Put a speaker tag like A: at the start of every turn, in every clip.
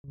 A: Kita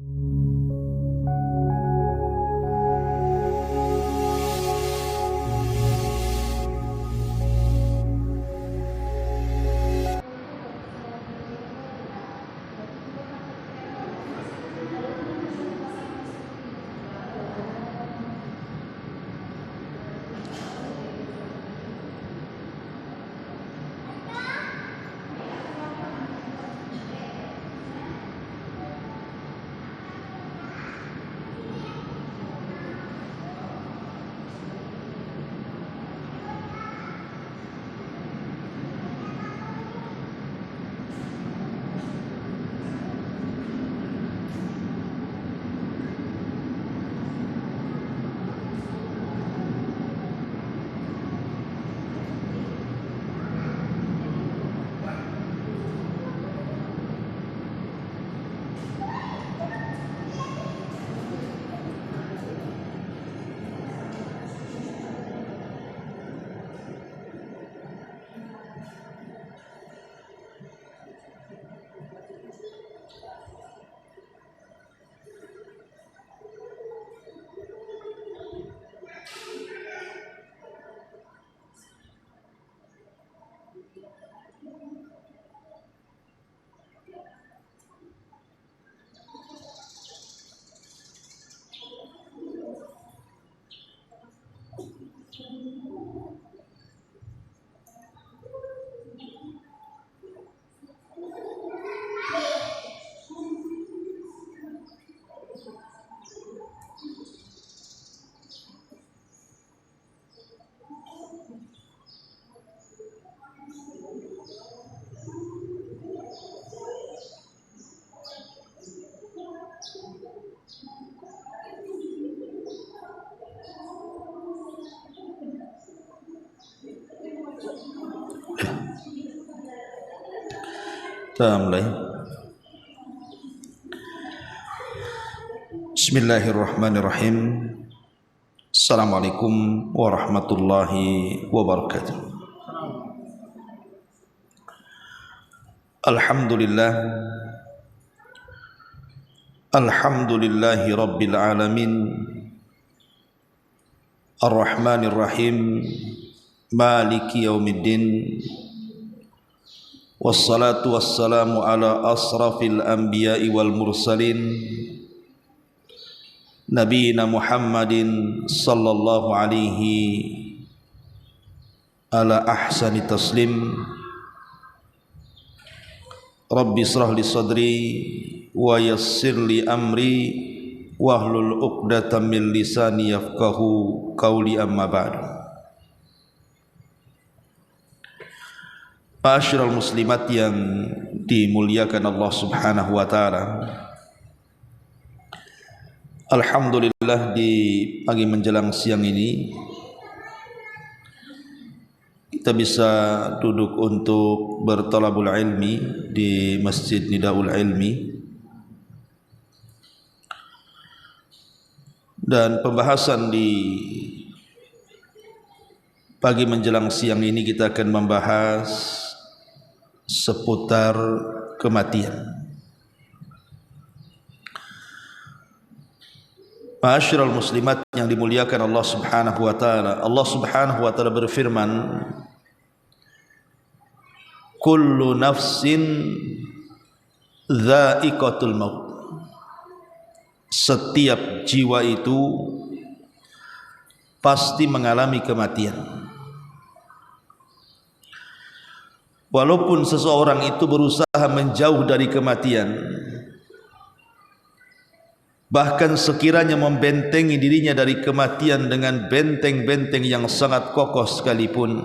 A: mulai. Bismillahirrahmanirrahim. Assalamualaikum warahmatullahi wabarakatuh. Alhamdulillah. Alhamdulillahi rabbil alamin. Ar-Rahmanir Rahim. Maliki yaumiddin. Wassalatu wassalamu ala asrafil anbiya'i wal mursalin Nabiina Muhammadin sallallahu alaihi ala ahsani taslim. Rabbi israh li sadri wa yassir li amri wahlul uqdatam min lisani yafqahu qawli, amma ba'du. Ma'asyiral muslimat yang dimuliakan Allah Subhanahu wa taala. Alhamdulillah, di pagi menjelang siang ini kita bisa duduk untuk bertalabul ilmi di Masjid Nidaul Ilmi, dan pembahasan di pagi menjelang siang ini kita akan membahas seputar kematian. Ma'asyiral muslimat yang dimuliakan Allah Subhanahu wa taala. Allah Subhanahu wa taala berfirman, kullu nafsin dha'iqatul maut. Setiap jiwa itu pasti mengalami kematian. Walaupun seseorang itu berusaha menjauh dari kematian, bahkan sekiranya membentengi dirinya dari kematian dengan benteng-benteng yang sangat kokoh sekalipun,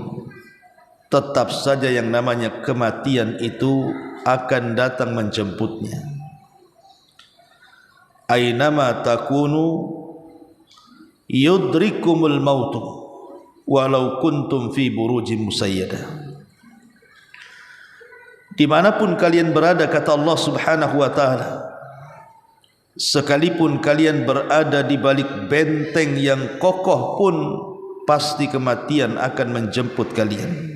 A: tetap saja yang namanya kematian itu akan datang menjemputnya. Ainama takunu yudrikumul mautu walau kuntum fi burujim musayyadah. Dimanapun kalian berada, kata Allah Subhanahu wa ta'ala, sekalipun kalian berada di balik benteng yang kokoh pun, pasti kematian akan menjemput kalian.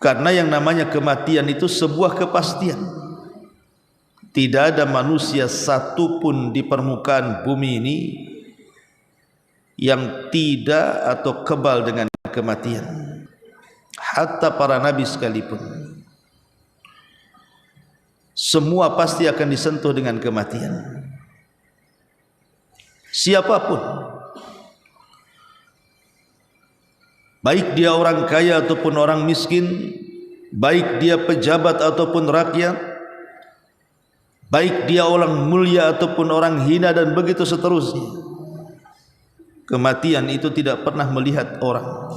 A: Karena yang namanya kematian itu sebuah kepastian. tidak ada manusia satupun di permukaan bumi ini yang tidak atau kebal dengan kematian. Hatta para nabi sekalipun, semua pasti akan disentuh dengan kematian. Siapapun, baik dia orang kaya ataupun orang miskin, baik dia pejabat ataupun rakyat, baik dia orang mulia ataupun orang hina dan begitu seterusnya, kematian itu tidak pernah melihat orang.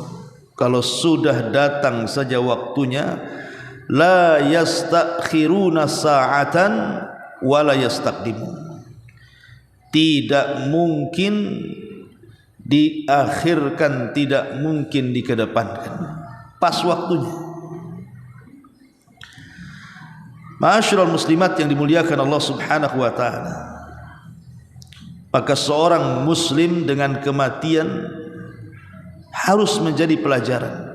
A: Kalau sudah datang saja waktunya, la yastakhiruna sa'atan wa la yastaqdimun. Tidak mungkin diakhirkan, tidak mungkin dikedepankan. Pas waktunya. Ma'asyiral muslimat yang dimuliakan Allah Subhanahu wa taala, maka seorang muslim dengan kematian harus menjadi pelajaran.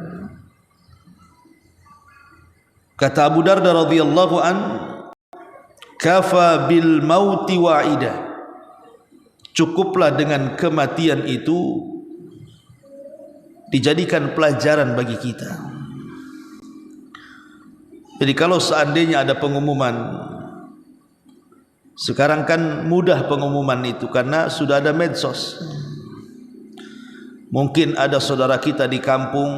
A: Kata Abu Darda radhiyallahu an, kafa bil mauti wa'ida, cukuplah dengan kematian itu dijadikan pelajaran bagi kita. Jadi kalau seandainya ada pengumuman, sekarang kan mudah pengumuman itu karena sudah ada medsos. Mungkin ada saudara kita di kampung,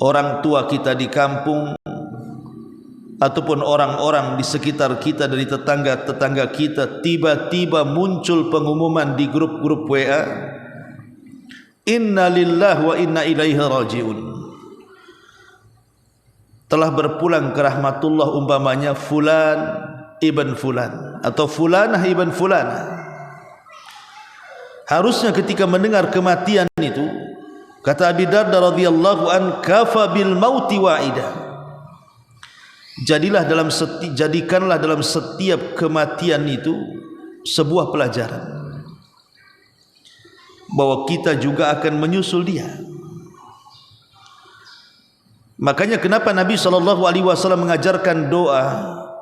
A: orang tua kita di kampung, ataupun orang-orang di sekitar kita dari tetangga-tetangga kita, tiba-tiba muncul pengumuman di grup-grup WA, inna lillahi wa inna ilaihi raji'un, telah berpulang ke rahmatullah, umpamanya fulan ibn fulan atau fulanah ibn fulanah. Harusnya ketika mendengar kematian itu, kata Abi Darda radhiyallahu an, kafa bil mauti wa'ida, jadikanlah dalam setiap kematian itu sebuah pelajaran bahwa kita juga akan menyusul dia. Makanya kenapa Nabi SAW mengajarkan doa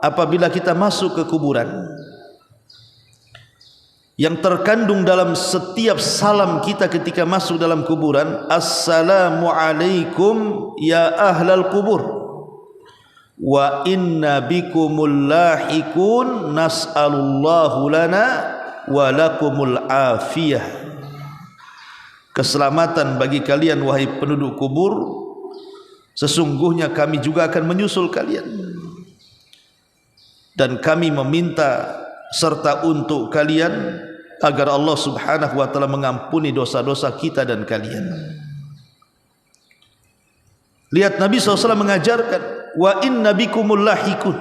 A: apabila kita masuk ke kuburan, yang terkandung dalam setiap salam kita ketika masuk dalam kuburan, assalamu alaikum ya ahlal kubur wa inna bikumul lahikun nas'alullahu lana wa lakumul afiyah. Keselamatan bagi kalian wahai penduduk kubur, sesungguhnya kami juga akan menyusul kalian, dan kami meminta serta untuk kalian agar Allah Subhanahu wa taala mengampuni dosa-dosa kita dan kalian. Lihat, Nabi SAW mengajarkan wa inna bikumul lahikun,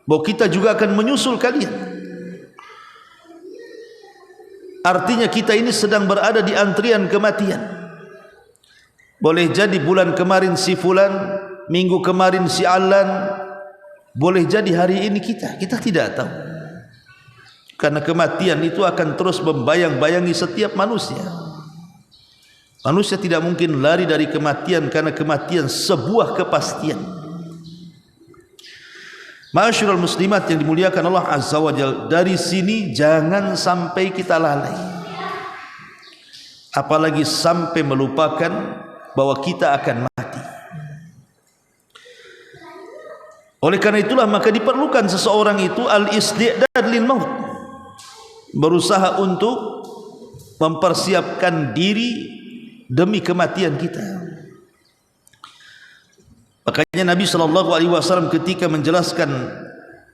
A: bahwa kita juga akan menyusul kalian. Artinya kita ini sedang berada di antrian kematian. Boleh jadi bulan kemarin si fulan, minggu kemarin si alan, boleh jadi hari ini kita tidak tahu. Karena kematian itu akan terus membayang-bayangi setiap manusia. Manusia tidak mungkin lari dari kematian, karena kematian sebuah kepastian. Ma'asyiral muslimat yang dimuliakan Allah Azza wa Jalla, dari sini jangan sampai kita lalai, apalagi sampai melupakan bahwa kita akan mati. Oleh karena itulah maka diperlukan seseorang itu al-isti'dad lil maut, berusaha untuk mempersiapkan diri demi kematian kita. Makanya Nabi SAW ketika menjelaskan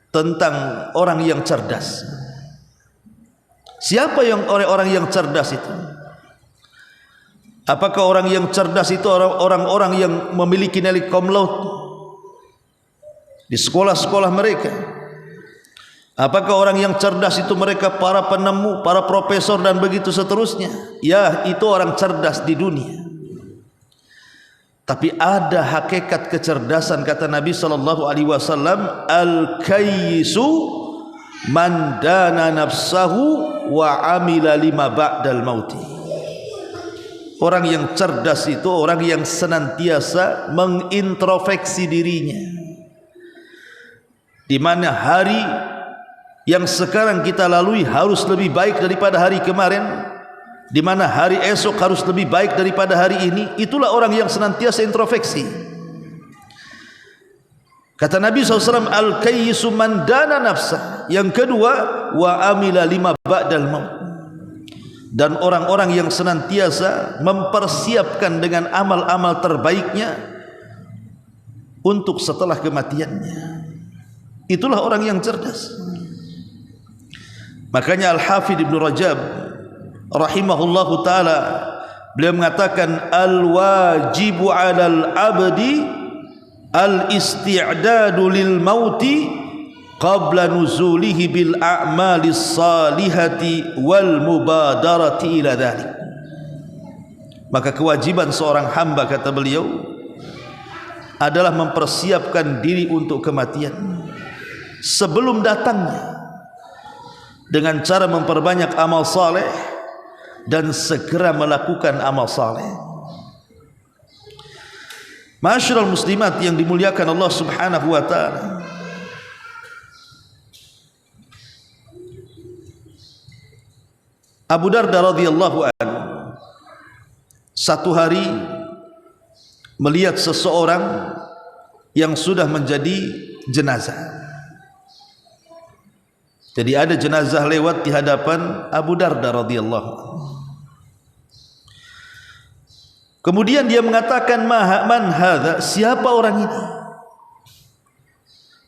A: tentang orang yang cerdas, siapa yang orang yang cerdas itu? Apakah orang yang cerdas itu orang-orang yang memiliki nilai cum laude di sekolah-sekolah mereka? Apakah orang yang cerdas itu mereka para penemu, para profesor dan begitu seterusnya? Ya, itu orang cerdas di dunia. Tapi ada hakikat kecerdasan, kata Nabi SAW, al-kayyisu man dana nafsahu wa amila lima ba'dal mauti. Orang yang cerdas itu orang yang senantiasa mengintrospeksi dirinya, di mana hari yang sekarang kita lalui harus lebih baik daripada hari kemarin, di mana hari esok harus lebih baik daripada hari ini. Itulah orang yang senantiasa introspeksi. Kata Nabi SAW, al-kayyisu man dana nafsah. Yang kedua, wa amila lima ba'dal maut. Dan orang-orang yang senantiasa mempersiapkan dengan amal-amal terbaiknya untuk setelah kematiannya. Itulah orang yang cerdas. Makanya Al-Hafidh Ibn Rajab rahimahullahu ta'ala, beliau mengatakan, al-wajibu 'alal abdi al-isti'dadu lil mauti qabla nuzulihi bil a'malis salihati wal mubadarati ila dhalik. Maka kewajiban seorang hamba, kata beliau, adalah mempersiapkan diri untuk kematian sebelum datangnya dengan cara memperbanyak amal saleh dan segera melakukan amal saleh. Ma'asyiral muslimat yang dimuliakan Allah Subhanahu wa taala, Abu Darda radhiyallahu anhu satu hari melihat seseorang yang sudah menjadi jenazah. Jadi ada jenazah lewat di hadapan Abu Darda radhiyallahu anhu. Kemudian dia mengatakan, man hadza, siapa orang ini?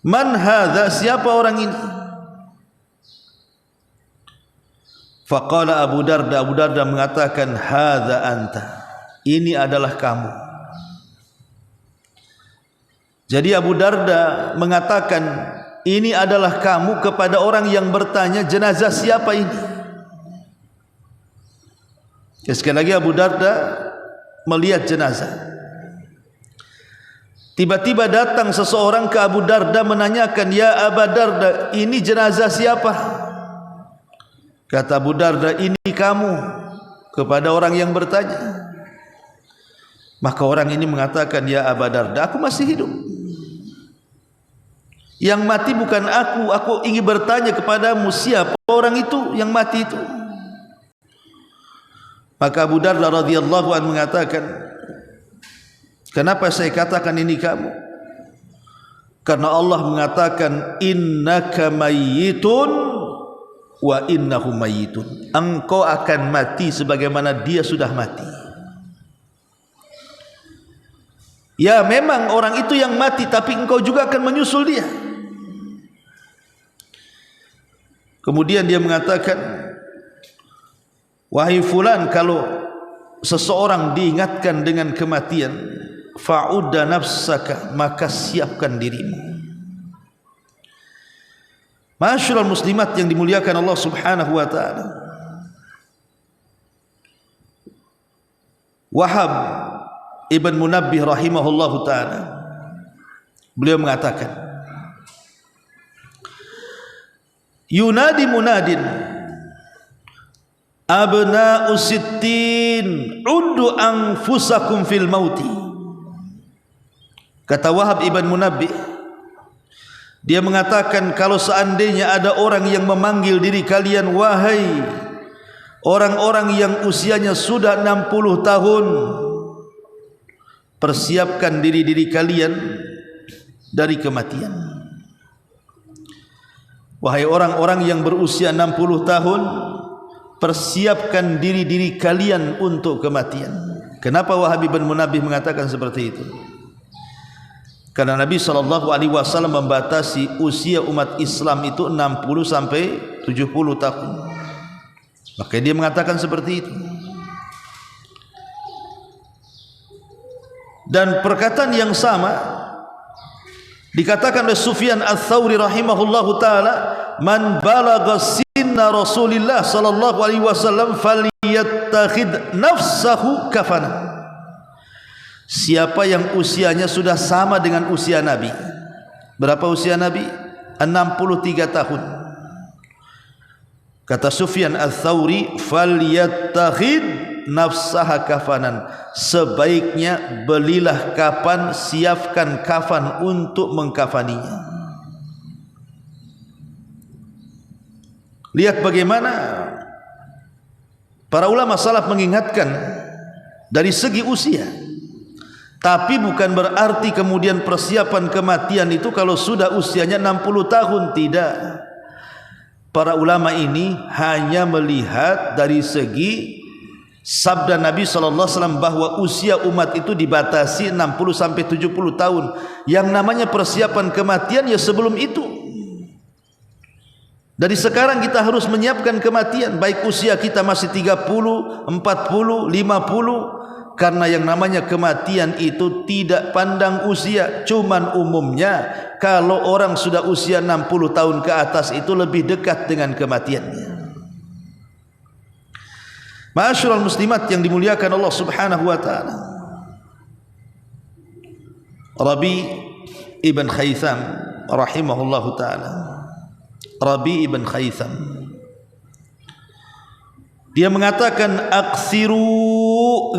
A: Man hadza, siapa orang ini? Faqala Abu Darda mengatakan, hadza anta, ini adalah kamu. Jadi Abu Darda mengatakan, ini adalah kamu, kepada orang yang bertanya, jenazah siapa ini? Ya, sekali lagi Abu Darda melihat jenazah. Tiba-tiba datang seseorang ke Abu Darda menanyakan, ya Abu Darda, ini jenazah siapa? Kata Abu Darda, ini kamu, kepada orang yang bertanya. Maka orang ini mengatakan, ya Abu Darda, aku masih hidup. Yang mati bukan aku ingin bertanya kepadamu, siapa orang itu yang mati itu? Maka Abu Darda radhiyallahu anhu mengatakan, kenapa saya katakan ini kamu? Karena Allah mengatakan, innaka mayyitun wa innahu mayyitun. Engkau akan mati sebagaimana dia sudah mati. Ya, memang orang itu yang mati, tapi engkau juga akan menyusul dia. Kemudian dia mengatakan, wahai fulan, kalau seseorang diingatkan dengan kematian, fa'udda nafsaka, maka siapkan dirimu. Ma'asyiral muslimat yang dimuliakan Allah Subhanahu wa taala, Wahab Ibn Munabbih rahimahullahu taala, beliau mengatakan, yunadi munadin abna'u sittin uddu anfusakum fil mauti. Kata Wahab Ibn Munabbih, dia mengatakan, kalau seandainya ada orang yang memanggil diri kalian, wahai orang-orang yang usianya sudah 60 tahun, persiapkan diri-diri kalian dari kematian. Wahai orang-orang yang berusia 60 tahun, persiapkan diri-diri kalian untuk kematian. Kenapa Wahab bin Munabbih mengatakan seperti itu? Karena Nabi SAW membatasi usia umat Islam itu 60 sampai 70 tahun. Maka dia mengatakan seperti itu. Dan perkataan yang sama dikatakan oleh Sufyan Ats-Tsauri rahimahullahu taala, man balagha sinna Rasulillah sallallahu alaihi wasallam falyattakhid nafsahu kafana. Siapa yang usianya sudah sama dengan usia Nabi. Berapa usia Nabi? 63 tahun. Kata Sufyan Ats-Tsauri, falyattakhid nafsaha kafanan, sebaiknya belilah kafan, siapkan kafan untuk mengkafaninya. Lihat bagaimana para ulama salaf mengingatkan dari segi usia. Tapi bukan berarti kemudian persiapan kematian itu kalau sudah usianya 60 tahun, tidak. Para ulama ini hanya melihat dari segi sabda Nabi SAW bahwa usia umat itu dibatasi 60 sampai 70 tahun. Yang namanya persiapan kematian ya sebelum itu. Dari sekarang kita harus menyiapkan kematian, baik usia kita masih 30, 40, 50. Karena yang namanya kematian itu tidak pandang usia. Cuman umumnya kalau orang sudah usia 60 tahun ke atas itu lebih dekat dengan kematiannya. Ma'asyiral muslimat yang dimuliakan Allah Subhanahu wa taala. Rabi ibn Khaytham rahimahullahu taala. Rabi ibn Khaytham, dia mengatakan aksiru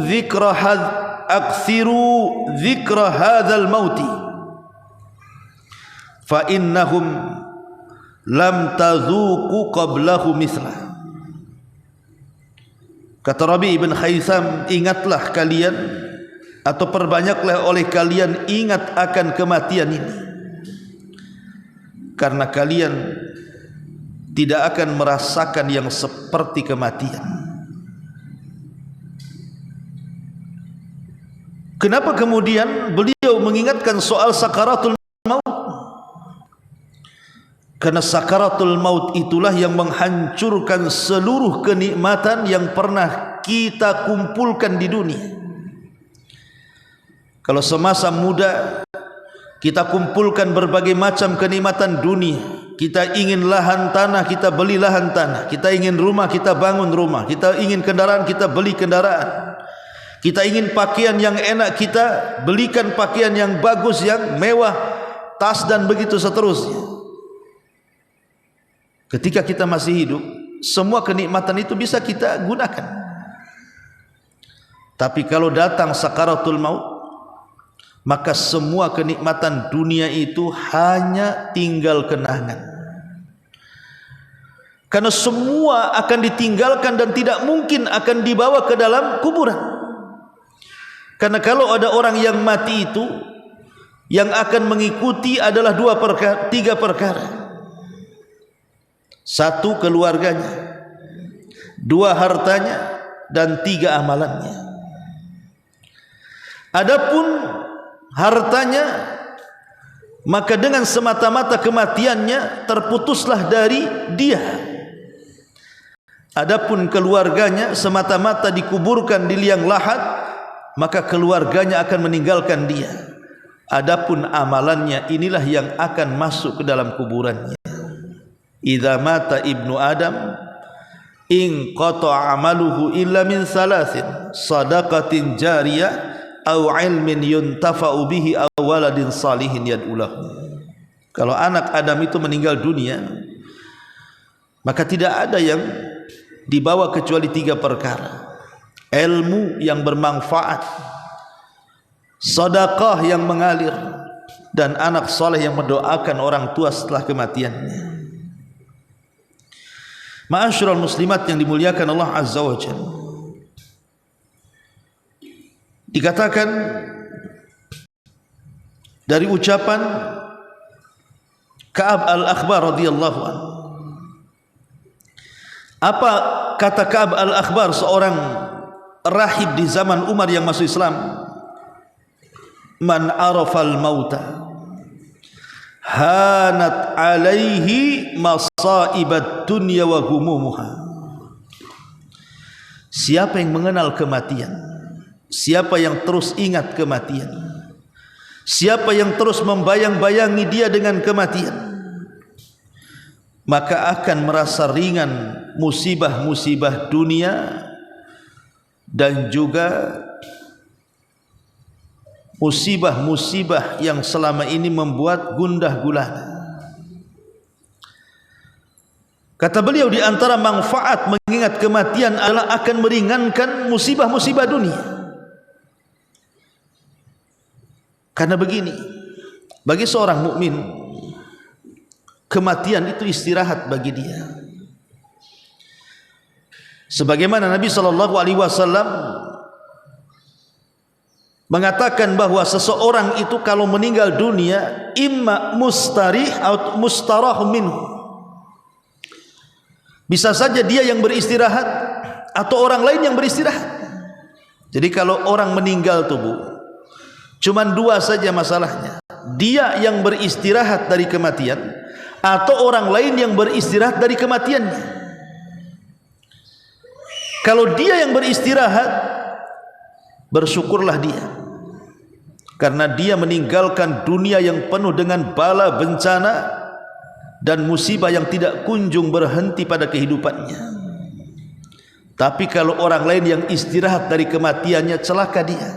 A: dzikra hadzal mauti fa innahum lam tazuqu qablahu mislah. Kata Rabi ibn Khaytham, ingatlah kalian atau perbanyaklah oleh kalian ingat akan kematian ini, karena kalian tidak akan merasakan yang seperti kematian. Kenapa kemudian beliau mengingatkan soal sakaratul maut? Karena sakaratul maut itulah yang menghancurkan seluruh kenikmatan yang pernah kita kumpulkan di dunia. Kalau semasa muda kita kumpulkan berbagai macam kenikmatan dunia. Kita ingin lahan tanah, kita beli lahan tanah. Kita ingin rumah, kita bangun rumah. Kita ingin kendaraan, kita beli kendaraan. Kita ingin pakaian yang enak, kita belikan pakaian yang bagus, yang mewah, tas dan begitu seterusnya. Ketika kita masih hidup, semua kenikmatan itu bisa kita gunakan. Tapi kalau datang sakaratul maut, maka semua kenikmatan dunia itu hanya tinggal kenangan. Karena semua akan ditinggalkan dan tidak mungkin akan dibawa ke dalam kuburan. Karena kalau ada orang yang mati itu, yang akan mengikuti adalah tiga perkara. Satu, keluarganya. Dua, hartanya. Dan tiga, amalannya. Adapun hartanya, maka dengan semata-mata kematiannya terputuslah dari dia. Adapun keluarganya semata-mata dikuburkan di liang lahat, maka keluarganya akan meninggalkan dia. Adapun amalannya inilah yang akan masuk ke dalam kuburannya. Idza mata ibnu Adam in qata'a amaluhu illa min salasin sadaqatin jariyah aw ilmin yuntafa'u bihi aw waladin salihin yad'ulahu. Kalau anak Adam itu meninggal dunia, maka tidak ada yang dibawa kecuali tiga perkara: ilmu yang bermanfaat, sedekah yang mengalir, dan anak soleh yang mendoakan orang tua setelah kematiannya. Ma'asyiral muslimat yang dimuliakan Allah Azza wa Jalla, dikatakan dari ucapan Ka'ab al-Akhbar radhiyallahu anhu. Apa kata Ka'ab al-Akhbar, seorang rahib di zaman Umar yang masuk Islam? Man arafal mauta hanat alaihi masaibat dunya wa humumuha. Siapa yang mengenal kematian, siapa yang terus ingat kematian, siapa yang terus membayang-bayangi dia dengan kematian, maka akan merasa ringan musibah-musibah dunia dan juga musibah-musibah yang selama ini membuat gundah gulana. Kata beliau, di antara manfaat mengingat kematian adalah akan meringankan musibah-musibah dunia. Karena begini, bagi seorang mukmin, kematian itu istirahat bagi dia. Sebagaimana Nabi SAW mengatakan bahwa seseorang itu kalau meninggal dunia imma mustarih atau mustarah minhu, bisa saja dia yang beristirahat atau orang lain yang beristirahat. Jadi kalau orang meninggal tubuh, cuman dua saja masalahnya, dia yang beristirahat dari kematian atau orang lain yang beristirahat dari kematiannya. Kalau dia yang beristirahat, bersyukurlah dia, karena dia meninggalkan dunia yang penuh dengan bala bencana dan musibah yang tidak kunjung berhenti pada kehidupannya. Tapi kalau orang lain yang istirahat dari kematiannya, celaka dia,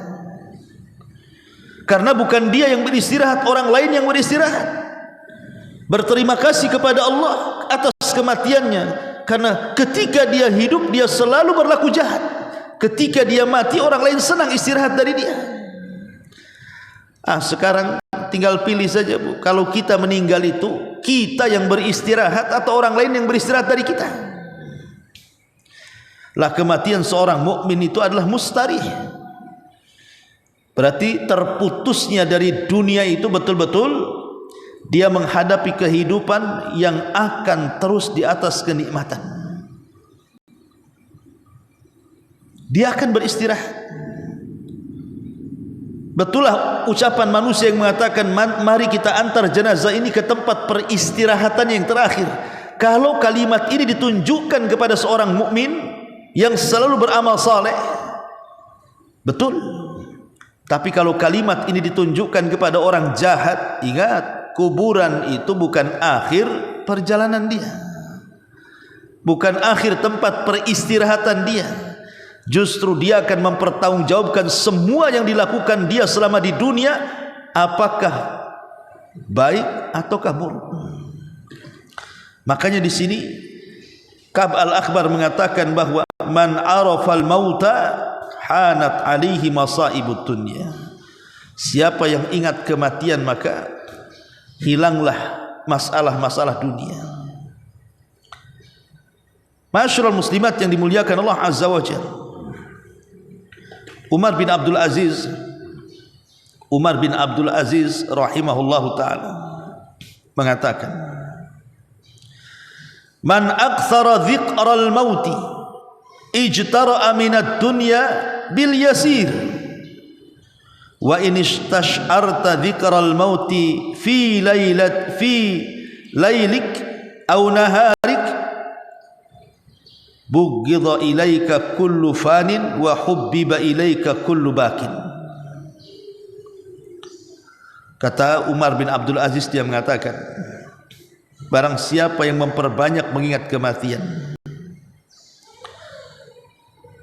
A: karena bukan dia yang beristirahat, orang lain yang beristirahat. Berterima kasih kepada Allah atas kematiannya, karena ketika dia hidup dia selalu berlaku jahat, ketika dia mati orang lain senang istirahat dari dia. Sekarang tinggal pilih saja, Bu, kalau kita meninggal itu kita yang beristirahat atau orang lain yang beristirahat dari kita. Lah, kematian seorang mukmin itu adalah mustarih, berarti terputusnya dari dunia itu betul-betul dia menghadapi kehidupan yang akan terus di atas kenikmatan. Dia akan beristirahat. Betullah ucapan manusia yang mengatakan, mari kita antar jenazah ini ke tempat peristirahatan yang terakhir. Kalau kalimat ini ditunjukkan kepada seorang mukmin yang selalu beramal saleh, betul. Tapi kalau kalimat ini ditunjukkan kepada orang jahat, ingat, kuburan itu bukan akhir perjalanan dia, bukan akhir tempat peristirahatan dia. Justru dia akan mempertanggungjawabkan semua yang dilakukan dia selama di dunia, apakah baik ataukah buruk. Makanya di sini Ka'b al-Akhbar mengatakan bahwa man arafal mauta hanat alaihi masaibud dunya. Siapa yang ingat kematian maka hilanglah masalah-masalah dunia. Masyarul muslimat yang dimuliakan Allah Azza wa Jalla, Umar bin Abdul Aziz rahimahullahu ta'ala mengatakan, man aktsara dzikral mauti ijtara'a minad dunya bil yasir wa in istash'arta dzikral mauti fi lailik aw naharik bughidha ilaika kullu fanin wa hubbiba ilaika kullu bakin. Kata Umar bin Abdul Aziz, dia mengatakan, barang siapa yang memperbanyak mengingat kematian,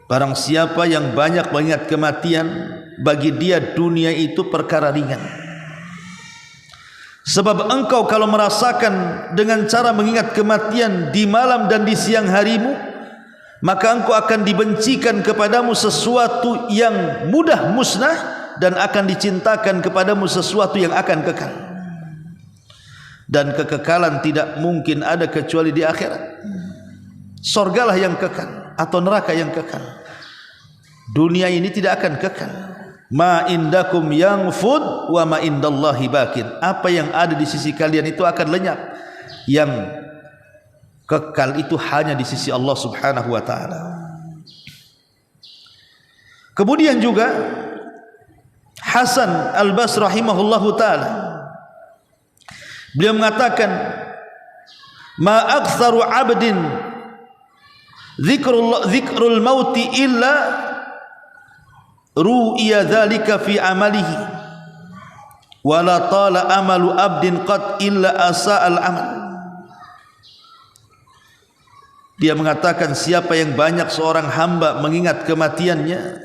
A: barang siapa yang banyak mengingat kematian, bagi dia dunia itu perkara ringan. Sebab engkau kalau merasakan dengan cara mengingat kematian di malam dan di siang harimu, maka engkau akan dibencikan kepadamu sesuatu yang mudah musnah dan akan dicintakan kepadamu sesuatu yang akan kekal. Dan kekekalan tidak mungkin ada kecuali di akhirat. Surgalah yang kekal atau neraka yang kekal. Dunia ini tidak akan kekal. Ma indakum yanfud wa ma indallahi bakin. Apa yang ada di sisi kalian itu akan lenyap. Yang kekal itu hanya di sisi Allah Subhanahu wa ta'ala. Kemudian juga Hasan Al-Basri rahimahullahu ta'ala, beliau mengatakan, ma aktsaru 'abdin dzikrul mauti illa ru'iya dzalika fi amalihi wa la tala amalu 'abdin qad illa asa'al amal. Dia mengatakan, siapa yang banyak seorang hamba mengingat kematiannya,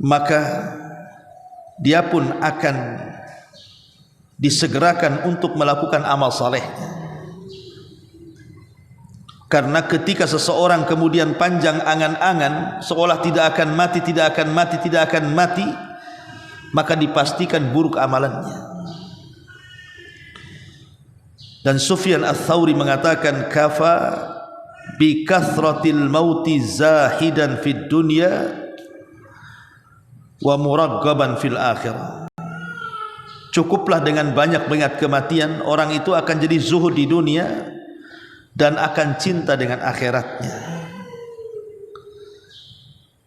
A: maka dia pun akan disegerakan untuk melakukan amal salehnya. Karena ketika seseorang kemudian panjang angan-angan seolah tidak akan mati, tidak akan mati, tidak akan mati, maka dipastikan buruk amalannya. Dan Sufyan Ats-Tsauri mengatakan, kafa bi kathratil mauti zahidan fid dunya wa muraggaban fil akhirah. Cukuplah dengan banyak mengingat kematian, orang itu akan jadi zuhud di dunia dan akan cinta dengan akhiratnya.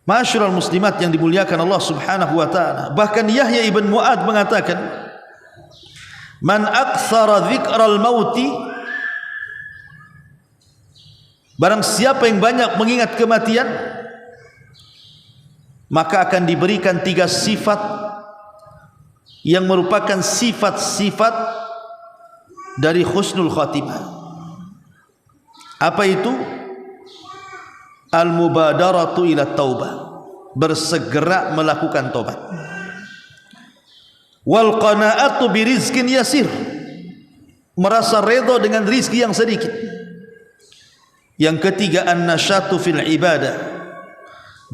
A: Ma'asyiral muslimat yang dimuliakan Allah Subhanahu wa taala, bahkan Yahya ibn Mu'ad mengatakan, man aktsara dzikral mauti, barang siapa yang banyak mengingat kematian, maka akan diberikan 3 sifat yang merupakan sifat-sifat dari husnul khatimah. Apa itu? Al-mubadaratu ila taubah, bersegera melakukan tobat. Wal qanaatu birizqin yasir, merasa redha dengan rizki yang sedikit. Yang ketiga, an-nasyatu fil ibadah,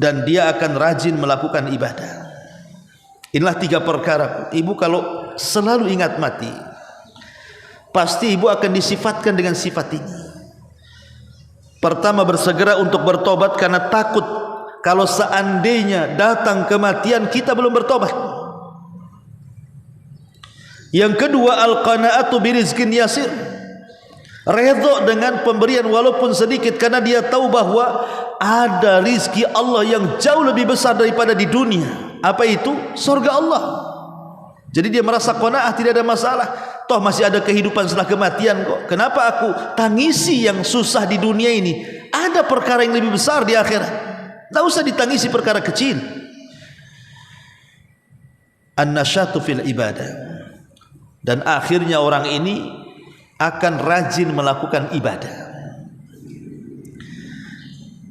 A: dan dia akan rajin melakukan ibadah. Inilah 3 perkara. Ibu kalau selalu ingat mati, pasti ibu akan disifatkan dengan sifat ini. Pertama, bersegera untuk bertobat karena takut kalau seandainya datang kematian kita belum bertobat. Yang kedua, al-qanaatu birizqin yasir, redha dengan pemberian walaupun sedikit, karena dia tahu bahwa ada rizki Allah yang jauh lebih besar daripada di dunia. Apa itu? Surga Allah. Jadi dia merasa qanaah, tidak ada masalah. Toh masih ada kehidupan setelah kematian kok. Kenapa aku tangisi yang susah di dunia ini? Ada perkara yang lebih besar di akhirat. Tak usah ditangisi perkara kecil. An-nasyatu fil ibadah. Dan akhirnya orang ini akan rajin melakukan ibadah.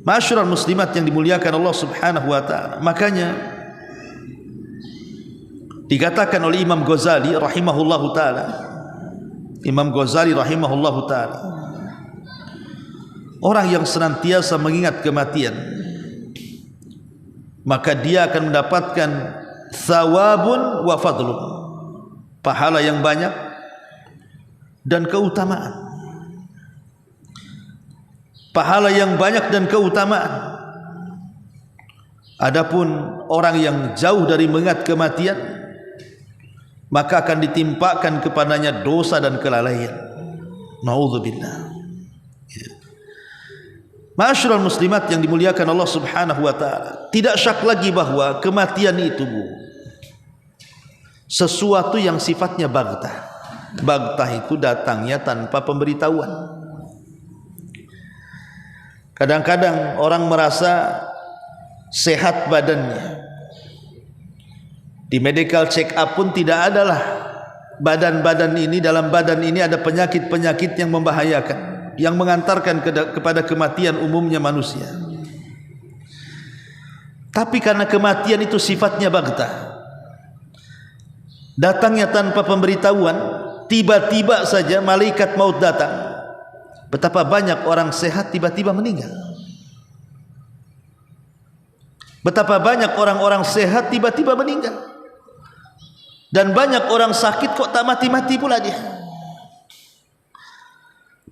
A: Ma'asyiral muslimat yang dimuliakan Allah Subhanahu wa taala, makanya dikatakan oleh Imam Ghazali rahimahullahu taala, Imam Ghazali rahimahullahu taala, orang yang senantiasa mengingat kematian, maka dia akan mendapatkan thawabun wa fadlun, pahala yang banyak dan keutamaan. Pahala yang banyak dan keutamaan. Adapun orang yang jauh dari mengingat kematian, maka akan ditimpakan kepadanya dosa dan kelalaian. Nauzubillah. Ma'asyiral muslimat yang dimuliakan Allah Subhanahu wa taala, tidak syak lagi bahwa kematian itu sesuatu yang sifatnya baghtah. Baghtah itu datangnya tanpa pemberitahuan. Kadang-kadang orang merasa sehat badannya, di medical check up pun tidak adalah badan-badan ini, dalam badan ini ada penyakit-penyakit yang membahayakan, yang mengantarkan kepada kematian umumnya manusia. Tapi karena kematian itu sifatnya baghtah, datangnya tanpa pemberitahuan, tiba-tiba saja malaikat maut datang. Betapa banyak orang sehat tiba-tiba meninggal. Betapa banyak orang-orang sehat tiba-tiba meninggal. Dan banyak orang sakit kok tak mati-mati pula dia.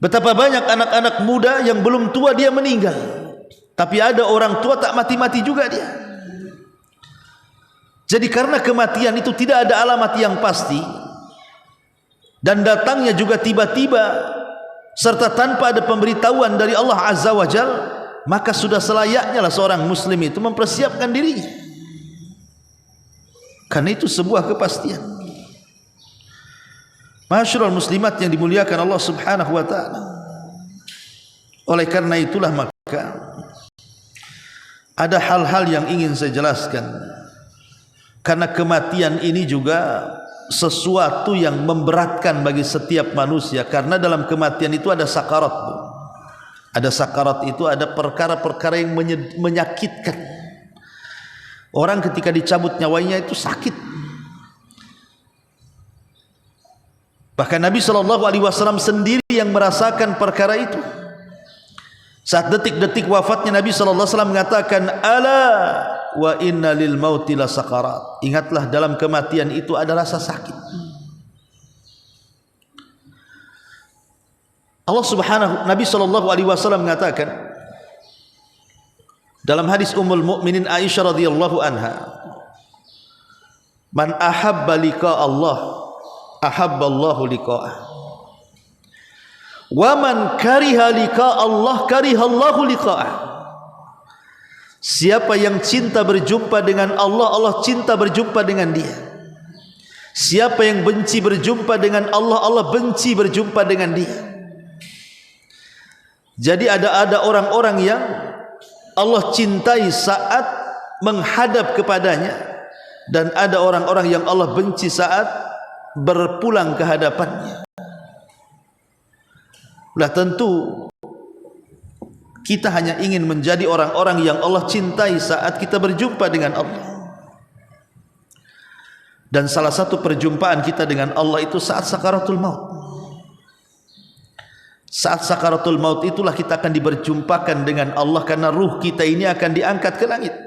A: Betapa banyak anak-anak muda yang belum tua dia meninggal, tapi ada orang tua tak mati-mati juga dia. Jadi karena kematian itu tidak ada alamat yang pasti, dan datangnya juga tiba-tiba serta tanpa ada pemberitahuan dari Allah Azza wa Jal, maka sudah selayaknya lah seorang muslim itu mempersiapkan dirinya, karena itu sebuah kepastian. Ma'asyiral muslimat yang dimuliakan Allah Subhanahu wa taala, oleh karena itulah maka ada hal-hal yang ingin saya jelaskan, karena kematian ini juga sesuatu yang memberatkan bagi setiap manusia. Karena dalam kematian itu ada sakarat, ada sakarat, itu ada perkara-perkara yang menyakitkan. Orang ketika dicabut nyawanya itu sakit. Bahkan Nabi SAW sendiri yang merasakan perkara itu. Saat detik-detik wafatnya, Nabi SAW mengatakan, ala wa inna lil mauti la sakarat. Ingatlah, dalam kematian itu ada rasa sakit. Nabi SAW mengatakan dalam hadis Ummul Mukminin Aisyah radhiyallahu anha, man ahabba liqa Allah ahabba Allahu liqa'ah, wa man kariha liqa Allah kariha Allahu liqa'ah. Siapa yang cinta berjumpa dengan Allah, Allah cinta berjumpa dengan dia. Siapa yang benci berjumpa dengan Allah, Allah benci berjumpa dengan dia. Jadi ada orang-orang yang Allah cintai saat menghadap kepadanya, dan ada orang-orang yang Allah benci saat berpulang ke hadapannya. Lah tentu kita hanya ingin menjadi orang-orang yang Allah cintai saat kita berjumpa dengan Allah. Dan salah satu perjumpaan kita dengan Allah itu saat sakaratul maut. Saat sakaratul maut itulah kita akan diberjumpakan dengan Allah, karena ruh kita ini akan diangkat ke langit,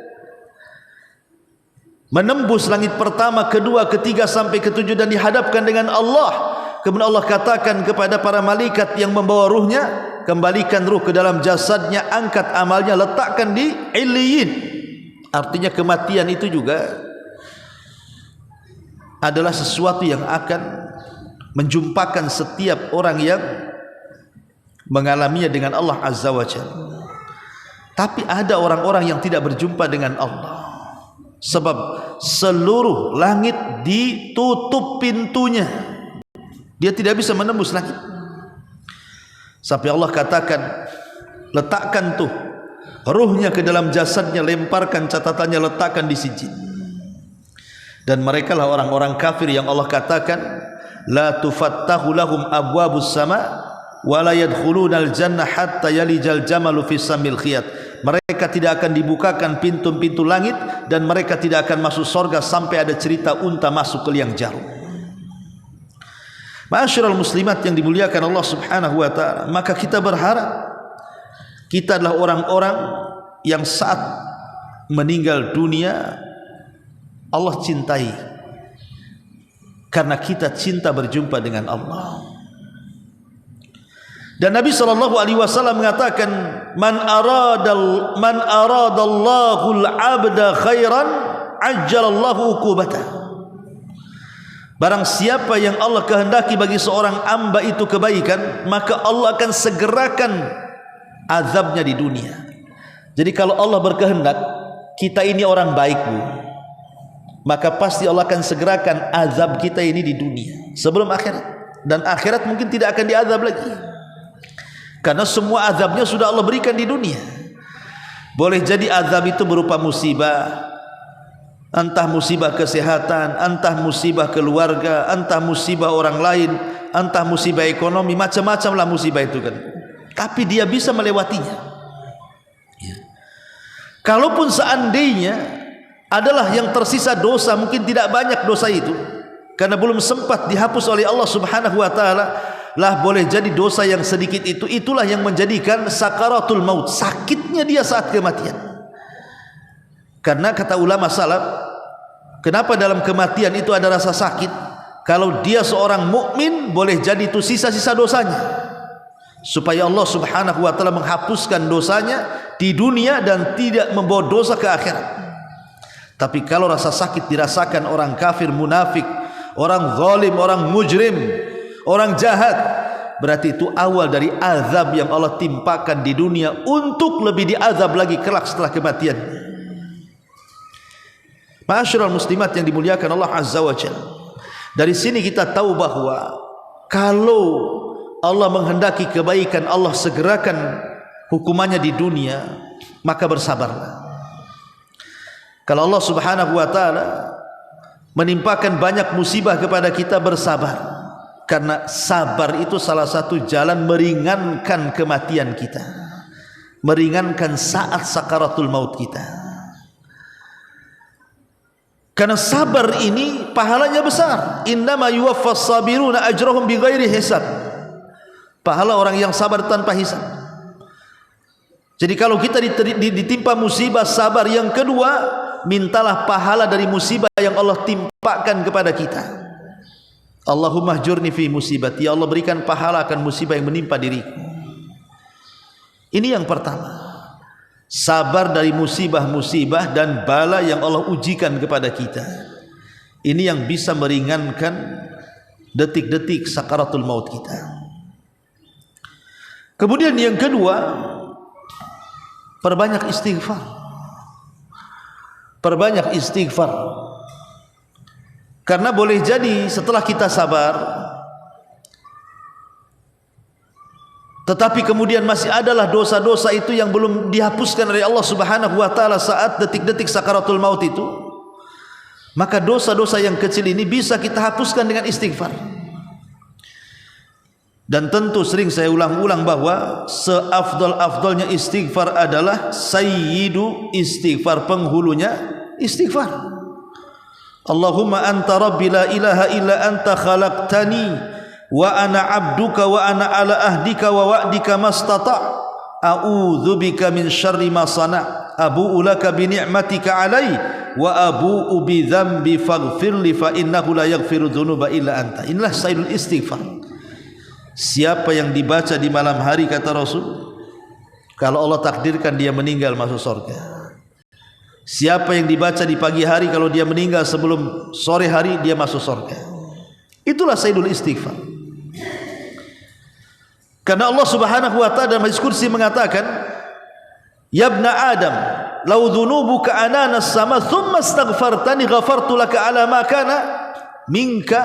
A: menembus langit pertama, kedua, ketiga sampai ketujuh, dan dihadapkan dengan Allah. Kemudian Allah katakan kepada para malaikat yang membawa ruhnya, kembalikan ruh ke dalam jasadnya, angkat amalnya, letakkan di Illiyin. Artinya kematian itu juga adalah sesuatu yang akan menjumpakan setiap orang yang mengalaminya dengan Allah Azza wa Jalla. Tapi ada orang-orang yang tidak berjumpa dengan Allah, sebab seluruh langit ditutup pintunya, dia tidak bisa menembus langit. Sampai Allah katakan, letakkan tuh ruhnya ke dalam jasadnya, lemparkan catatannya, letakkan di sijil. Dan mereka lah orang-orang kafir yang Allah katakan, la tufattahu lahum abwabus sama wa la yadkhulunal jannah hatta yalijal jamalu fis samil khiyat. Mereka tidak akan dibukakan pintu-pintu langit, dan mereka tidak akan masuk surga sampai ada cerita unta masuk ke liang jarum. Ma'asyiral muslimat yang dimuliakan Allah Subhanahu wa taala, maka kita berharap kita adalah orang-orang yang saat meninggal dunia Allah cintai, karena kita cinta berjumpa dengan Allah. Dan Nabi SAW mengatakan, man aradallahu al-abda khairan ajjalallahu uqubatah. Barang siapa yang Allah kehendaki bagi seorang hamba itu kebaikan, maka Allah akan segerakan azabnya di dunia. Jadi kalau Allah berkehendak kita ini orang baik, Bu, maka pasti Allah akan segerakan azab kita ini di dunia sebelum akhirat. Dan akhirat mungkin tidak akan diazab lagi, karena semua azabnya sudah Allah berikan di dunia. Boleh jadi azab itu berupa musibah, entah musibah kesehatan, entah musibah keluarga, entah musibah orang lain, entah musibah ekonomi, macam-macam lah musibah itu kan. Tapi dia bisa melewatinya ya. Kalaupun seandainya adalah yang tersisa dosa, mungkin tidak banyak dosa itu, karena belum sempat dihapus oleh Allah Subhanahu wa taala, lah boleh jadi dosa yang sedikit itu, itulah yang menjadikan sakaratul maut, sakitnya dia saat kematian. Karena kata ulama salaf, kenapa dalam kematian itu ada rasa sakit? Kalau dia seorang mukmin, boleh jadi itu sisa-sisa dosanya, supaya Allah Subhanahu wa taala menghapuskan dosanya di dunia dan tidak membawa dosa ke akhirat. Tapi kalau rasa sakit dirasakan orang kafir, munafik, orang zalim, orang mujrim, orang jahat, berarti itu awal dari azab yang Allah timpakan di dunia untuk lebih diazab lagi kelak setelah kematian. Ma'asyiral muslimat yang dimuliakan Allah Azza wa Jalla, dari sini kita tahu bahwa kalau Allah menghendaki kebaikan, Allah segerakan hukumannya di dunia, maka bersabarlah. Kalau Allah Subhanahu wa taala menimpakan banyak musibah kepada kita, bersabar, karena sabar itu salah satu jalan meringankan kematian kita, meringankan saat sakaratul maut kita. Karena sabar ini pahalanya besar. Innama yuwaffas sabiruna ajrahum bighairi hisab. Pahala orang yang sabar tanpa hisab. Jadi kalau kita ditimpa musibah, sabar. Yang kedua, mintalah pahala dari musibah yang Allah timpakan kepada kita. Allahumma hjurni fi musibati, ya Allah berikan pahala akan musibah yang menimpa diriku. Ini yang pertama, sabar dari musibah-musibah dan bala yang Allah ujikan kepada kita. Ini yang bisa meringankan detik-detik sakaratul maut kita. Kemudian yang kedua, perbanyak istighfar. Perbanyak istighfar. Karena boleh jadi setelah kita sabar, tetapi kemudian masih adalah dosa-dosa itu yang belum dihapuskan oleh Allah Subhanahu wa taala saat detik-detik sakaratul maut itu. Maka dosa-dosa yang kecil ini bisa kita hapuskan dengan istighfar. Dan tentu sering saya ulang-ulang bahwa seafdal-afdalnya istighfar adalah sayyidu istighfar, penghulunya istighfar. Allahumma anta rabbi la ilaha illa anta khalaqtani wa ana abduka wa ana ala ahdika wa wa'dika mastata' a'udzu bika min syarri ma sana' abu'u laka bi ni'matika 'alai wa abu'u bi dzambi faghfirli fa innahu la yaghfiru dzunuba illa anta. Inilah sayyidul istighfar. Siapa yang dibaca di malam hari, kata Rasul, kalau Allah takdirkan dia meninggal masuk surga. Siapa yang dibaca di pagi hari, kalau dia meninggal sebelum sore hari dia masuk surga. Itulah sayyidul istighfar. Karena Allah Subhanahu wa taala dalam hadis kursi mengatakan, ya ibna Adam, law dhunubuka anana as-sama thumma astaghfartani ghafartu laka ala ma kana minka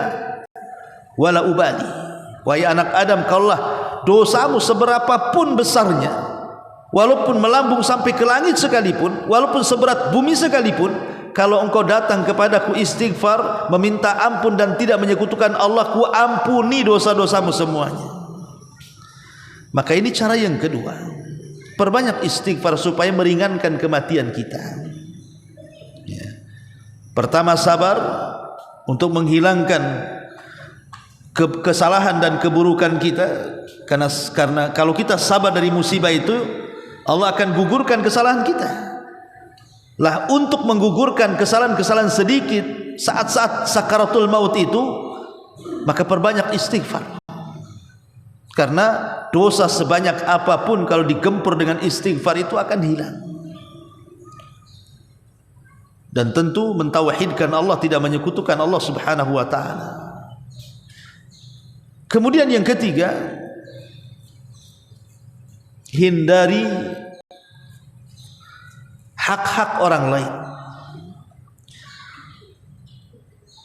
A: wala ubali. Wahai anak Adam, kalaulah dosamu seberapapun besarnya, walaupun melambung sampai ke langit sekalipun, walaupun seberat bumi sekalipun, kalau engkau datang kepadaku istighfar, meminta ampun dan tidak menyekutukan Allah, ku ampuni dosa-dosamu semuanya. Maka ini cara yang kedua, perbanyak istighfar supaya meringankan kematian kita. Ya. Pertama, sabar untuk menghilangkan kesalahan dan keburukan kita, karena kalau kita sabar dari musibah itu, Allah akan gugurkan kesalahan kita. Lah, untuk menggugurkan kesalahan-kesalahan sedikit saat-saat sakaratul maut itu, maka perbanyak istighfar. Karena dosa sebanyak apapun kalau digempur dengan istighfar itu akan hilang. Dan tentu mentauhidkan Allah, tidak menyekutukan Allah Subhanahu wa taala. Kemudian yang ketiga, hindari hak-hak orang lain.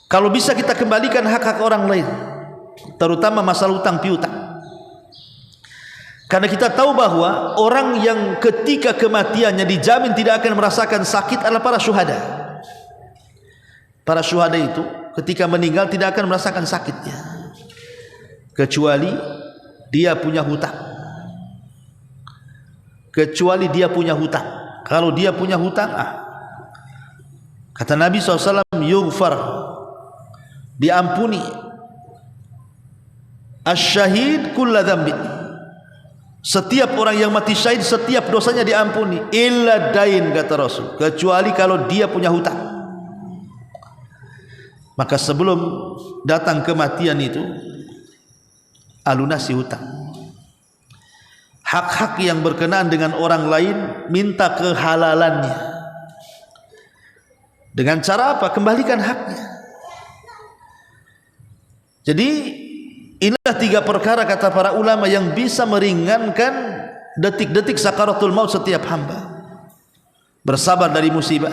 A: Kalau bisa kita kembalikan hak-hak orang lain, terutama masalah utang piutang. Karena kita tahu bahwa orang yang ketika kematiannya dijamin tidak akan merasakan sakit adalah para syuhada. Para syuhada itu ketika meninggal tidak akan merasakan sakitnya, kecuali dia punya hutang. Kecuali dia punya hutang. Kalau dia punya hutang, kata Nabi SAW, yughfar, diampuni, asyahid kulla dzambin, setiap orang yang mati syahid setiap dosanya diampuni, illa dain, kata Rasul, kecuali kalau dia punya hutang. Maka sebelum datang kematian itu, alunasi hutang. Hak-hak yang berkenaan dengan orang lain, minta kehalalannya. Dengan cara apa? Kembalikan haknya. Jadi inilah tiga perkara, kata para ulama, yang bisa meringankan detik-detik sakaratul maut setiap hamba. Bersabar dari musibah,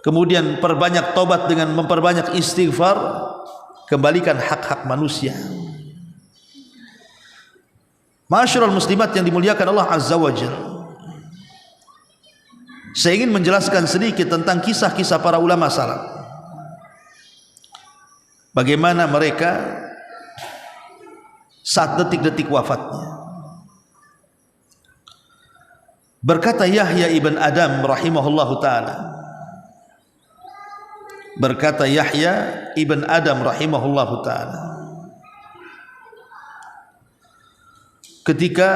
A: kemudian perbanyak tobat dengan memperbanyak istighfar, kembalikan hak-hak manusia. Ma'asyiral muslimat yang dimuliakan Allah Azza wa Jalla, saya ingin menjelaskan sedikit tentang kisah-kisah para ulama salaf. Bagaimana mereka saat detik-detik wafatnya. Berkata Yahya ibn Adam rahimahullahu ta'ala, berkata Yahya ibn Adam rahimahullahu ta'ala, ketika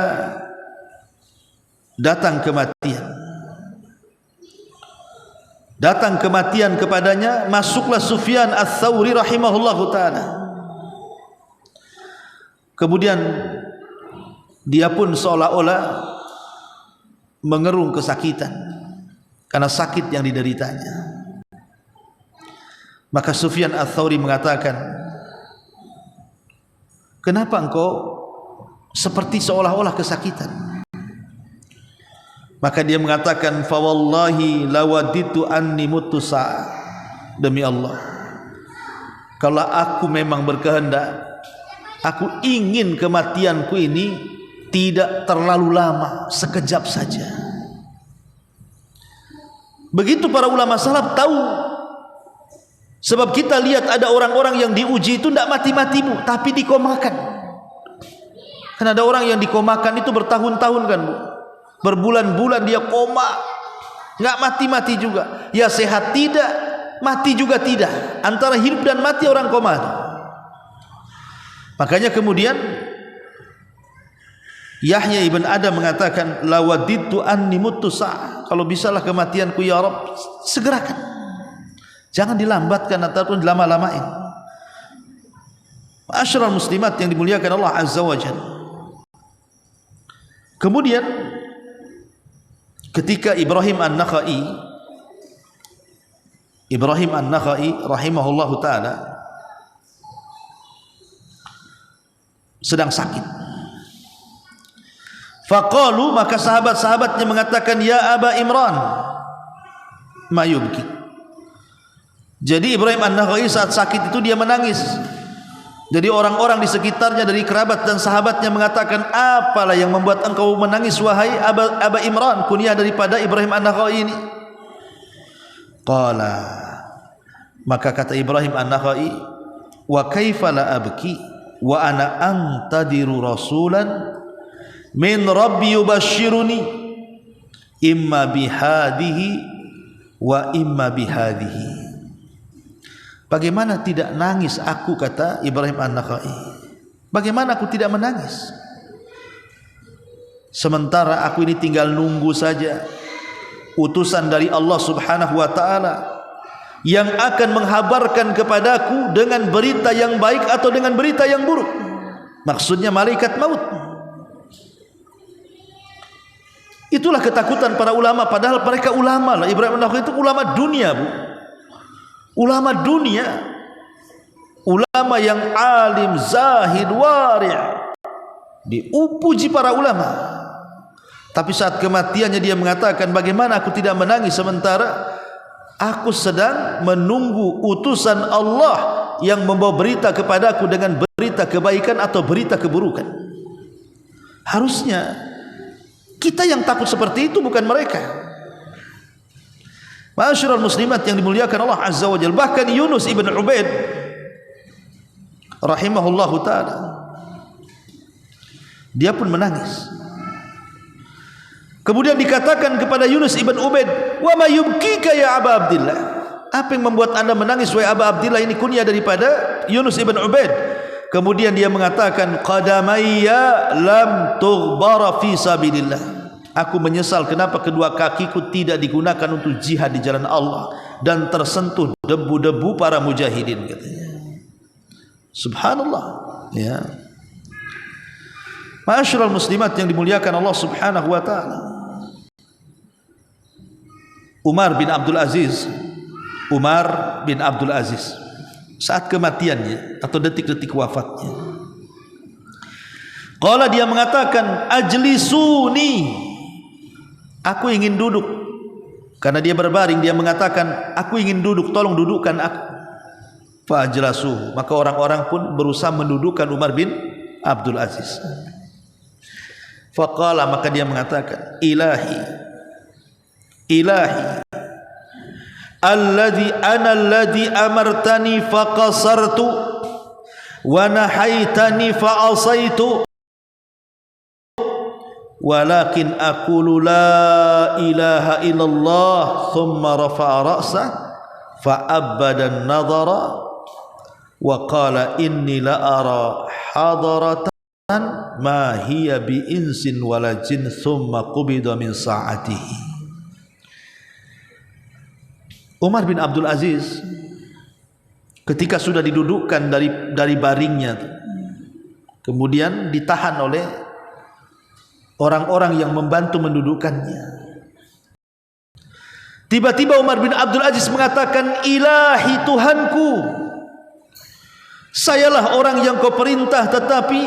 A: datang kematian, datang kematian kepadanya, masuklah Sufyan Ats-Tsauri rahimahullahu taala. Kemudian dia pun seolah-olah mengerung kesakitan karena sakit yang dideritanya. Maka Sufyan Ats-Tsauri mengatakan, kenapa engkau seperti seolah-olah kesakitan? Maka dia mengatakan, fa wallahi lawaditu anni mutu sa'ah. Demi Allah, kalau aku memang berkehendak, aku ingin kematianku ini tidak terlalu lama, sekejap saja. Begitu para ulama salaf tahu. Sebab kita lihat ada orang-orang yang diuji itu tidak mati-mati bu, tapi dikomakan. Kan ada orang yang dikomakan itu bertahun-tahun kan bu, berbulan-bulan dia koma, nggak mati-mati juga. Ya sehat tidak, mati juga tidak. Antara hidup dan mati orang koma. Makanya kemudian Yahya ibn Adam mengatakan, lawaditu anni mutu sa'ah. Kalau bisalah kematianku ya Rabb, segerakan. Jangan dilambatkan ataupun dilama-lamain. Ma'asyiral muslimat yang dimuliakan Allah Azza wa Jalla. Kemudian ketika Ibrahim An-Nakhai rahimahullahu taala sedang sakit, faqalu, maka sahabat-sahabatnya mengatakan, ya Aba Imran ma yubki. Jadi Ibrahim An-Nakhai saat sakit itu dia menangis. Jadi orang-orang di sekitarnya dari kerabat dan sahabatnya mengatakan, apalah yang membuat engkau menangis wahai Aba Imran, kunyah daripada Ibrahim An-Nakhai ini. Qala, maka kata Ibrahim An-Nakhai, wa kaifa la abki wa ana antadiru rasulan min rabbi yubashshiruni imma bihadihi wa imma bihadihi. Bagaimana tidak nangis aku, kata Ibrahim An-Nakhai. Bagaimana aku tidak menangis? Sementara aku ini tinggal nunggu saja utusan dari Allah Subhanahu wa taala yang akan menghabarkan kepadaku dengan berita yang baik atau dengan berita yang buruk. Maksudnya malaikat maut. Itulah ketakutan para ulama, padahal mereka ulama lah. Ibrahim An-Nakhai itu ulama dunia, bu. Ulama dunia, ulama yang alim, zahid, wari', dipuji para ulama. Tapi saat kematiannya dia mengatakan, bagaimana aku tidak menangis sementara aku sedang menunggu utusan Allah yang membawa berita kepadaku dengan berita kebaikan atau berita keburukan. Harusnya kita yang takut seperti itu, bukan mereka. Ma'asyiral muslimat yang dimuliakan Allah Azza wa Jalla. Bahkan Yunus ibn Ubaid rahimahullahu ta'ala, dia pun menangis. Kemudian dikatakan kepada Yunus ibn Ubaid, wa ma yubkika ya Aba Abdillah. Apa yang membuat anda menangis wahai Aba Abdillah? Ini kunyah daripada Yunus ibn Ubaid. Kemudian dia mengatakan, qadamayya lam tughbara fi sabilillah. Aku menyesal kenapa kedua kakiku tidak digunakan untuk jihad di jalan Allah dan tersentuh debu-debu para mujahidin, katanya. Subhanallah, ya. Ma'asyiral muslimat yang dimuliakan Allah Subhanahu wa taala. Umar bin Abdul Aziz saat kematiannya atau detik-detik wafatnya, qala, dia mengatakan, ajlisuni, aku ingin duduk. Karena dia berbaring, dia mengatakan, aku ingin duduk, tolong dudukkan aku. Fajlasu, maka orang-orang pun berusaha mendudukkan Umar bin Abdul Aziz. Faqala, maka dia mengatakan, ilahi alladhi amartani faqasartu wa nahaitani fa'asaitu walakin aqulu la ilaha illallah. Thumma rafa'a ra'sah fa'abbada an-nadhara wa qala inni la ara hadaratan ma hiya bi insin wala jin thumma qubida min sa'atihi. Umar bin Abdul Aziz ketika sudah didudukkan dari baringnya, kemudian ditahan oleh orang-orang yang membantu mendudukkannya. Tiba-tiba Umar bin Abdul Aziz mengatakan, ilahi Tuhanku, sayalah orang yang kau perintah tetapi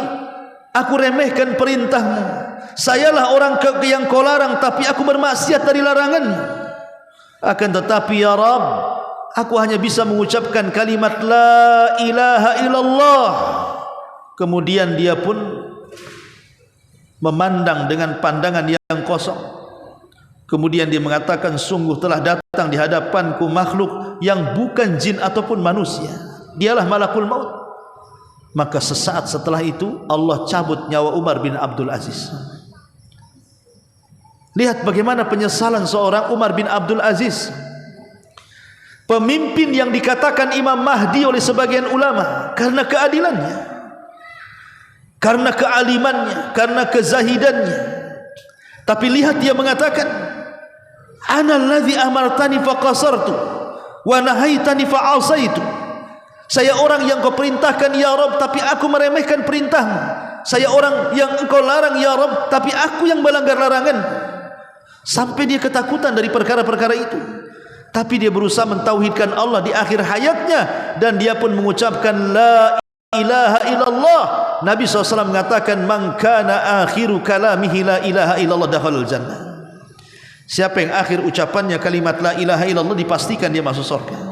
A: aku remehkan perintahmu. Sayalah orang yang kau larang tapi aku bermaksiat dari laranganmu. Akan tetapi ya Rabb, aku hanya bisa mengucapkan kalimat la ilaha illallah. Kemudian dia pun memandang dengan pandangan yang kosong. Kemudian dia mengatakan, sungguh telah datang di hadapanku makhluk yang bukan jin ataupun manusia. Dialah malakul maut. Maka sesaat setelah itu Allah cabut nyawa Umar bin Abdul Aziz. Lihat bagaimana penyesalan seorang Umar bin Abdul Aziz, pemimpin yang dikatakan Imam Mahdi oleh sebagian ulama karena keadilannya, karena kealimannya, karena kezahidannya. Tapi lihat dia mengatakan, ana allazi amartani faqasartu wa nahaitani fa'asaitu. Saya orang yang kau perintahkan ya Rabb, tapi aku meremehkan perintahmu. Saya orang yang engkau larang ya Rabb, tapi aku yang melanggar larangan. Sampai dia ketakutan dari perkara-perkara itu. Tapi dia berusaha mentauhidkan Allah di akhir hayatnya, dan dia pun mengucapkan la ilaha illallah. Nabi SAW mengatakan, man kana akhiru kalamihi la ilaha illallah dakhalal jannah. Siapa yang akhir ucapannya kalimat la ilaha illallah, dipastikan dia masuk surga.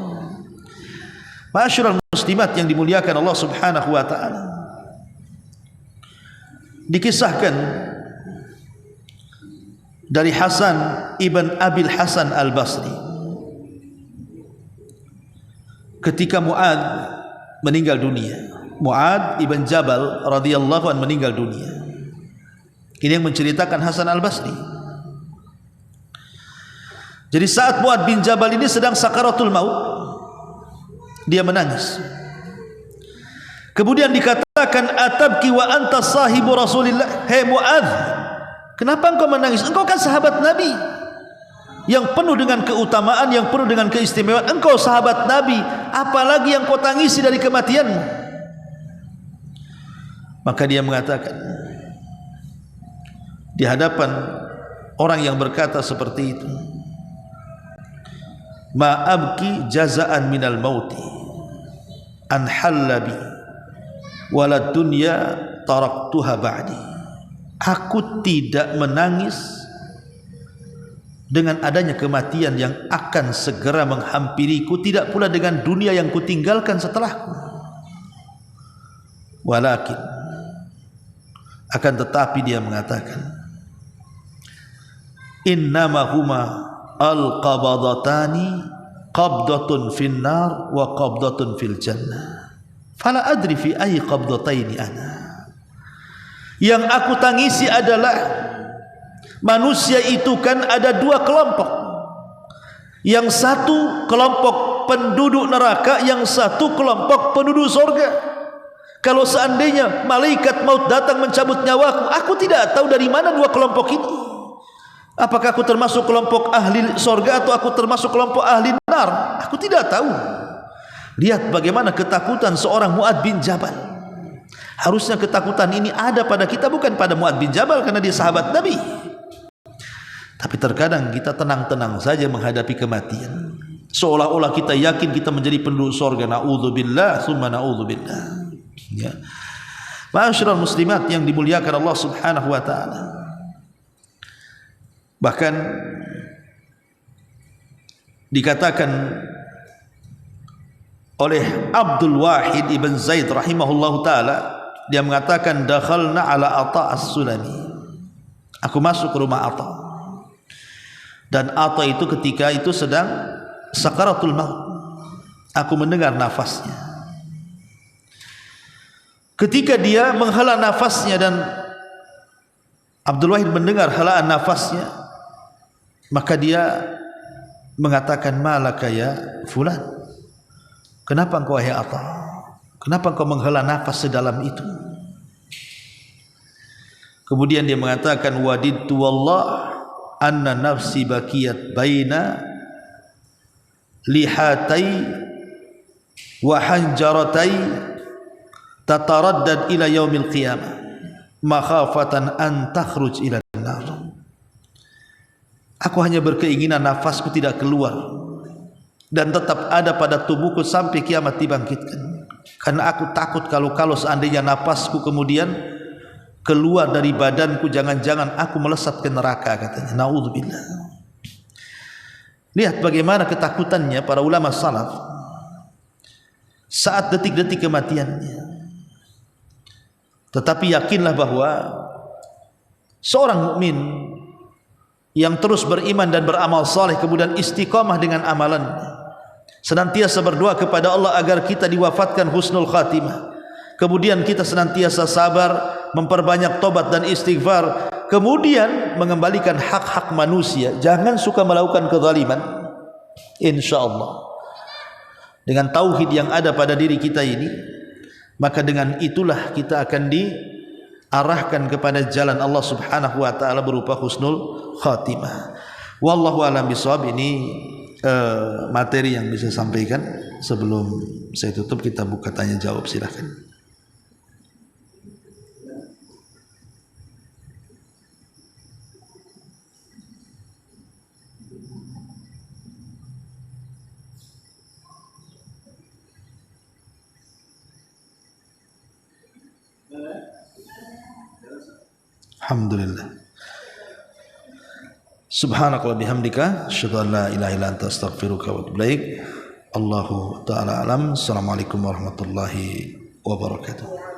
A: Ma'asyiral muslimat yang dimuliakan Allah Subhanahu wa taala. Dikisahkan dari Hasan ibn Abil Hasan Al-Basri, ketika Mu'adz meninggal dunia, Mu'adz ibn Jabal radhiyallahu anhu meninggal dunia. Ini yang menceritakan Hasan Al-Basri. Jadi saat Mu'adz bin Jabal ini sedang sakaratul maut, dia menangis. Kemudian dikatakan, atabki wa anta sahibu Rasulillah. Hei Mu'adz, kenapa engkau menangis? Engkau kan sahabat Nabi yang penuh dengan keutamaan, yang penuh dengan keistimewaan. Engkau sahabat Nabi, apalagi yang kau tangisi dari kematianmu? Maka dia mengatakan di hadapan orang yang berkata seperti itu, ma abki jazaan minal mauti an hallabi walad dunya taraktuha ba'di. Aku tidak menangis dengan adanya kematian yang akan segera menghampiriku, tidak pula dengan dunia yang kutinggalkan setelahku. Walakin, akan tetapi dia mengatakan, innama huma al-qabadatani qabdatun fin nar wa qabdatun fil jannah fala adri fi ayyi qabdataini ana. Yang aku tangisi adalah manusia itu kan ada dua kelompok. Yang satu kelompok penduduk neraka, yang satu kelompok penduduk surga. Kalau seandainya malaikat maut datang mencabut nyawaku, aku tidak tahu dari mana dua kelompok ini. Apakah aku termasuk kelompok ahli surga atau aku termasuk kelompok ahli nar? Aku tidak tahu. Lihat bagaimana ketakutan seorang Mu'adz bin Jabal. Harusnya ketakutan ini ada pada kita, bukan pada Mu'adz bin Jabal karena dia sahabat Nabi. Tapi terkadang kita tenang-tenang saja menghadapi kematian, seolah-olah kita yakin kita menjadi penduduk surga. Na'udzubillah summa na'udzubillah. Ya. Ma'asyiral muslimat yang dimuliakan Allah Subhanahu wa taala. Bahkan dikatakan oleh Abdul Wahid ibn Zaid rahimahullahu taala, dia mengatakan, dakhalna ala Atha as-Sulami. Aku masuk ke rumah Atha, dan Atha itu ketika itu sedang sakaratul maut. Aku mendengar nafasnya. Ketika dia menghela nafasnya dan Abdul Wahid mendengar helaan nafasnya, maka dia mengatakan, malaka ya fulan, kenapa engkau wahai Atha, kenapa engkau menghela nafas sedalam itu? Kemudian dia mengatakan, wadidtu wallah anna nafsi bakiyat baina lihatai wa hanjaratai tataraddad ila yaumil qiyamah makhafatan an takhruj ila nar. Aku hanya berkeinginan nafasku tidak keluar dan tetap ada pada tubuhku sampai kiamat dibangkitkan, karena aku takut kalau seandainya nafasku kemudian keluar dari badanku, jangan-jangan aku melesat ke neraka, katanya. Naudzubillah. Lihat bagaimana ketakutannya para ulama salaf saat detik-detik kematiannya. Tetapi yakinlah bahwa seorang mukmin yang terus beriman dan beramal saleh kemudian istiqamah dengan amalannya, senantiasa berdoa kepada Allah agar kita diwafatkan husnul khatimah, kemudian kita senantiasa sabar, memperbanyak tobat dan istighfar, kemudian mengembalikan hak-hak manusia, jangan suka melakukan kezaliman. Insyaallah dengan tauhid yang ada pada diri kita ini, maka dengan itulah kita akan diarahkan kepada jalan Allah Subhanahu wa taala berupa husnul khatimah. Wallahu a'lam bishawab. Ini materi yang bisa sampaikan. Sebelum saya tutup, kita buka tanya jawab, silakan. Alhamdulillah. Subhanaka wa bihamdika asyhadu an la ilaha illa anta astaghfiruka wa atubu ilaik. Allahu ta'ala alam. Assalamualaikum warahmatullahi wabarakatuh.